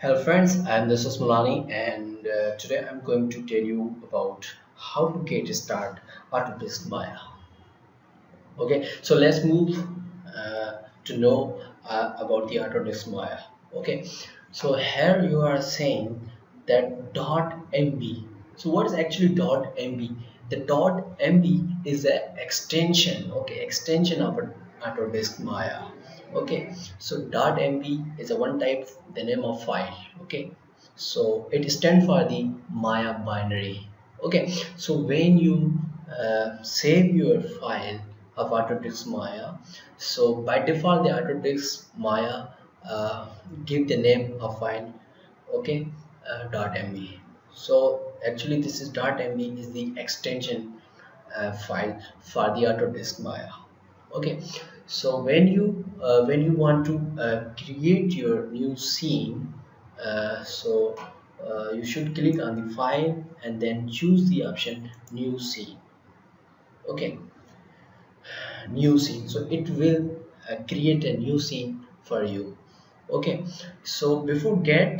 Hello friends, I am this is Mulani and today I'm going to tell you about how to get start Autodesk Maya. Okay, so let's move to know about the Autodesk Maya. Okay, so here you are saying that .mb. So what is actually .mb? The .mb is an extension, okay, extension of Autodesk Maya. Okay, so .mb is a one type the name of file. Okay, so it stands for the Maya binary. Okay, so when you save your file of Autodesk Maya, so by default the Autodesk Maya give the name of file, okay, .mb. So actually this is .mb is the extension file for the Autodesk Maya. Okay, so when you want to create your new scene, you should click on the file and then choose the option new scene. Okay, new scene, so it will create a new scene for you. Okay, so before get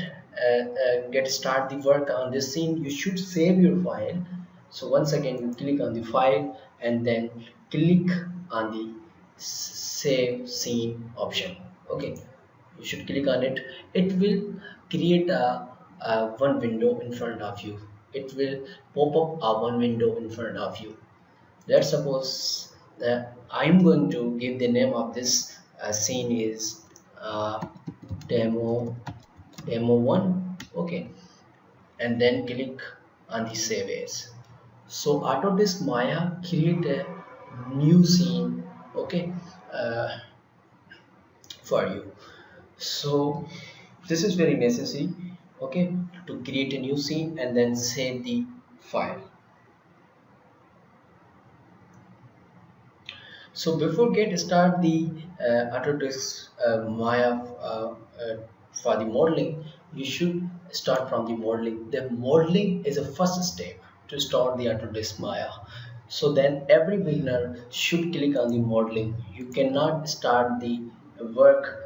start the work on this scene, you should save your file. So once again you click on the file and then click on the save scene option. Okay, you should click on it. It will create a one window in front of you. It will pop up a one window in front of you. Let's suppose that I'm going to give the name of this scene is demo demo 1. Okay, and then click on the save as. So Autodesk Maya create a new scene, okay, uh, for you. So this is very necessary, okay, to create a new scene and then save the file. So before get start the Autodesk Maya for the modeling, you should start from the modeling. The modeling is a first step to start the Autodesk Maya. So then every beginner should click on the modeling. You cannot start the work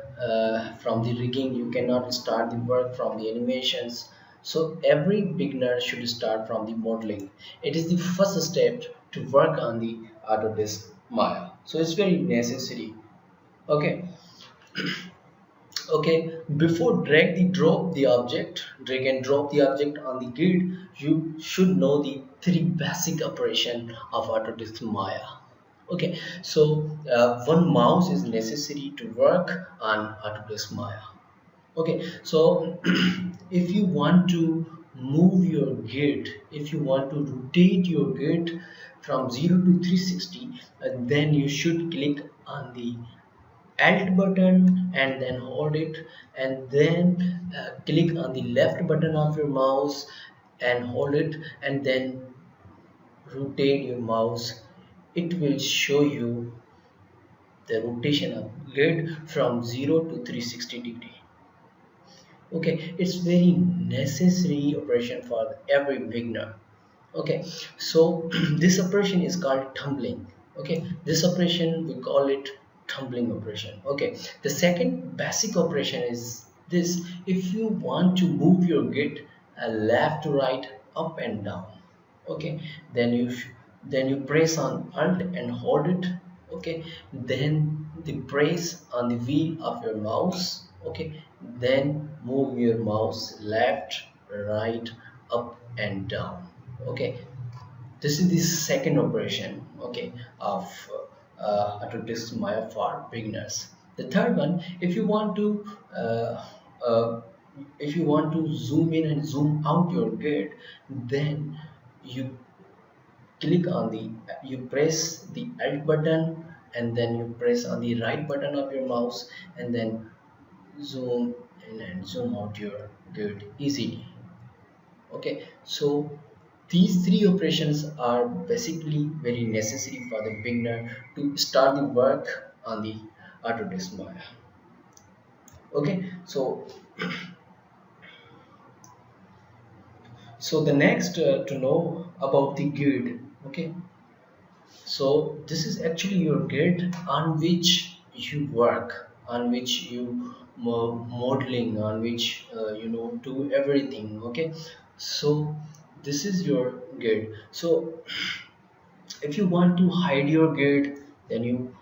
from the rigging. You cannot start the work from the animations. So every beginner should start from the modeling. It is the first step to work on the Autodesk Maya. So it's very necessary. Okay. Okay, before drag and drop the object on the grid, you should know the three basic operation of Autodesk Maya. Okay, so one mouse is necessary to work on Autodesk Maya. Okay, so if you want to move your grid, if you want to rotate your grid from 0 to 360, then you should click on the Alt button and then hold it, and then click on the left button of your mouse and hold it, and then rotate your mouse. It will show you the rotation of grid from 0 to 360 degree. Okay, it's very necessary operation for every beginner. Okay, so this operation is called tumbling. Okay, this operation we call it tumbling operation. Okay, the second basic operation is this: if you want to move your grid left to right, up and down, okay, then you press on alt and hold it. Okay, then the press on the wheel of your mouse. Okay, then move your mouse left, right, up and down. Okay, this is the second operation, okay, of Autodesk Maya for beginners. The third one, uh, uh, if you want to zoom in and zoom out your grid, then you click on the you press the alt button and then you press on the right button of your mouse and then zoom in and zoom out your grid easily. Okay, so these three operations are basically very necessary for the beginner to start the work on the Autodesk Maya. Okay, so the next to know about the grid. Okay, so this is actually your grid on which you work, on which you modeling on which do everything. Okay, so this is your grid. So if you want to hide your grid, then you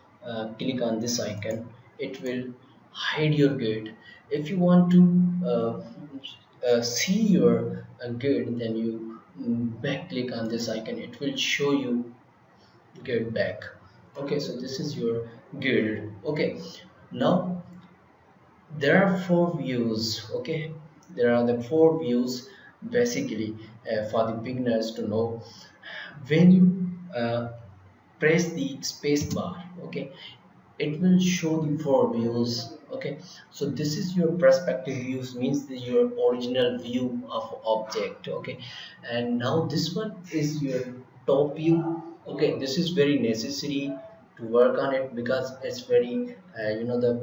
click on this icon. It will hide your grid. If you want to see your grid, then you back click on this icon. It will show you grid back. Okay, so this is your grid. Okay, now there are four views. Okay, there are the four views basically for the beginners to know. When you press the space bar, okay, it will show the four views. Okay, so this is your perspective views, means your original view of object. Okay, and now this one is your top view. Okay, this is very necessary to work on it because it's very the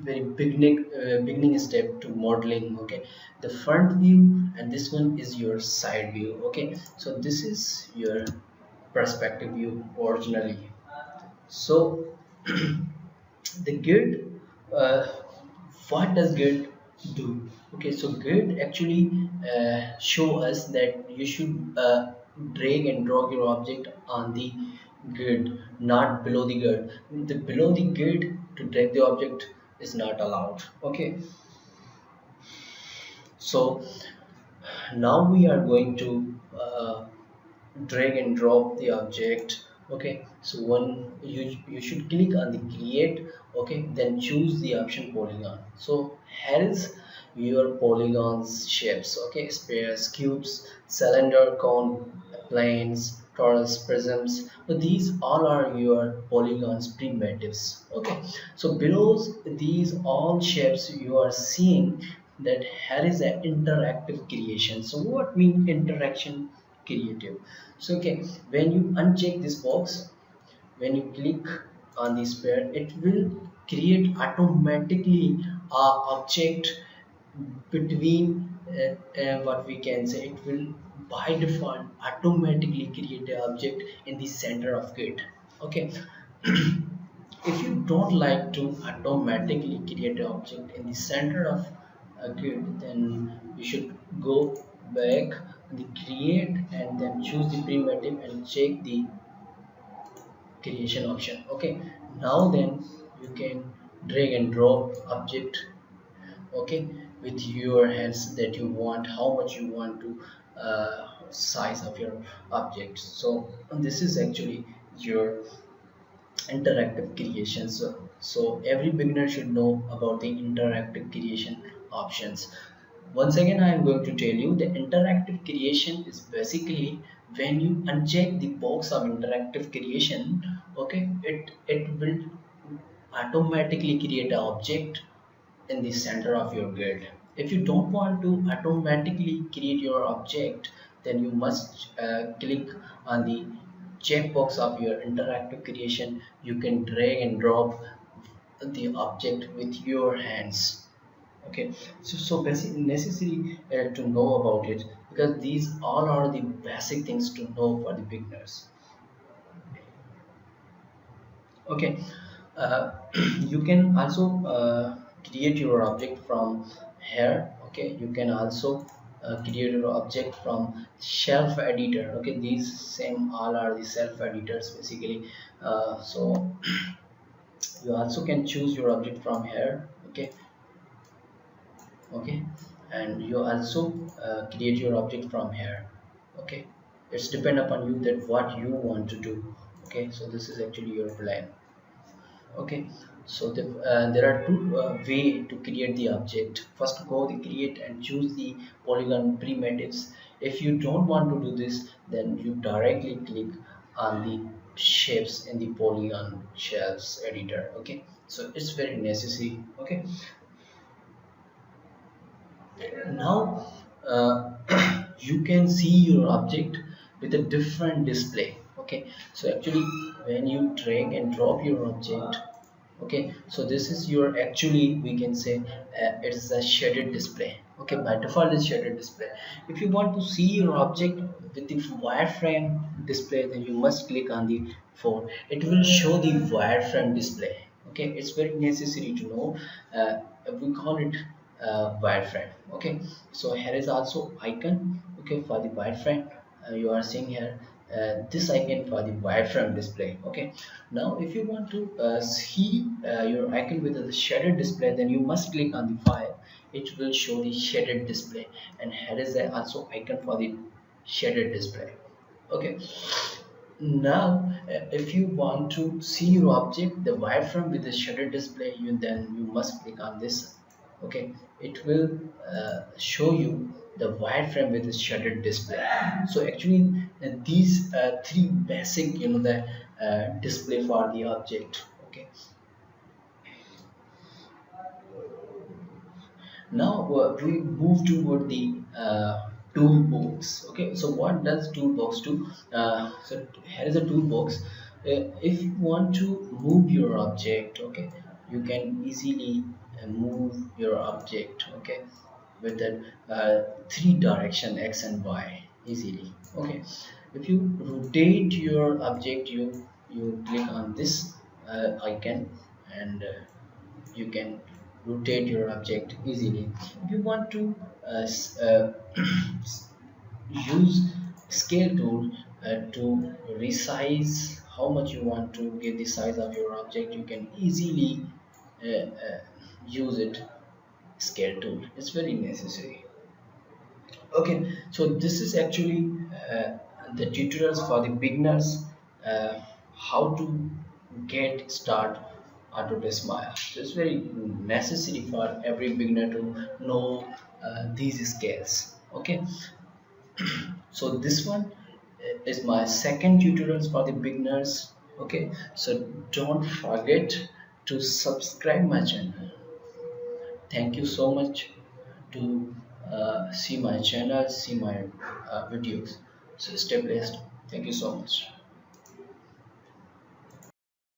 very beginning step to modeling. Okay, the front view, and this one is your side view. Okay, so this is your perspective view originally. So the grid, uh, what does grid do? Okay, so grid actually show us that you should drag and drop your object on the grid, not below the grid. The below the grid to drag the object is not allowed. Okay, so now we are going to drag and drop the object. Okay, so one, you should click on the create. Okay, then choose the option polygon. So here is your polygons shapes. Okay, spheres, cubes, cylinder, cone, planes, torus, prisms. So these all are your polygons primitives. Okay, so below these all shapes you are seeing that here is an interactive creation. So what mean interaction creative? So okay, when you uncheck this box, when you click on this pair, it will create automatically a object between what we can say, it will by default automatically create an object in the center of grid. Okay, if you don't like to automatically create an object in the center of a grid, then you should go back the create and then choose the primitive and check the creation option. Okay, now then you can drag and drop object. Okay, with your hands that you want, how much you want to size of your object. So this is actually your interactive creation. So every beginner should know about the interactive creation options. Once again, I am going to tell you the interactive creation is basically when you uncheck the box of interactive creation. Okay, it will automatically create an object in the center of your grid. If you don't want to automatically create your object, then you must click on the checkbox of your interactive creation. You can drag and drop the object with your hands. Okay, so basically necessary to know about it, because these all are the basic things to know for the beginners. Okay, uh, you can also create your object from here. Okay, you can also create your object from shelf editor. Okay, these same all are the self editors basically. So you also can choose your object from here. Okay, okay, and you also create your object from here. Okay, it's depend upon you that what you want to do. Okay, so this is actually your plan. Okay, so there are two way to create the object. First, go the create and choose the polygon primitives. If you don't want to do this, then you directly click on the shapes in the polygon shelves editor. Okay, so it's very necessary. Okay, now you can see your object with a different display. Okay, so actually when you drag and drop your object, okay, so this is your, actually we can say it's a shaded display. Okay, by default it's shaded display. If you want to see your object with the wireframe display, then you must click on the phone. It will show the wireframe display. Okay, it's very necessary to know. we call it wireframe. Okay, so here is also icon, okay, for the wireframe. You are seeing here this icon for the wireframe display. Okay, now if you want to see your icon with the shaded display, then you must click on the file. It will show the shaded display, and here is also icon for the shaded display. Okay, now if you want to see your object, the wireframe with the shutter display, you must click on this. Okay, it will show you the wireframe with the shutter display. So actually, these three basic, the display for the object. Okay, now we move toward the toolbox. Okay, so what does toolbox do? So here is a toolbox. If you want to move your object, okay, you can easily move your object, okay, with that three direction X and Y easily. Okay, if you rotate your object, you click on this icon, and you can rotate your object easily. If you want to use scale tool to resize how much you want to get the size of your object, you can easily use it. Scale tool, it's very necessary. Okay, so this is actually the tutorials for the beginners, uh, how to get start Autodesk Maya. So it's very necessary for every beginner to know these scales. Okay, so this one is my second tutorials for the beginners. Okay, so don't forget to subscribe my channel. Thank you so much to see my channel, see my videos. So stay blessed. Thank you so much.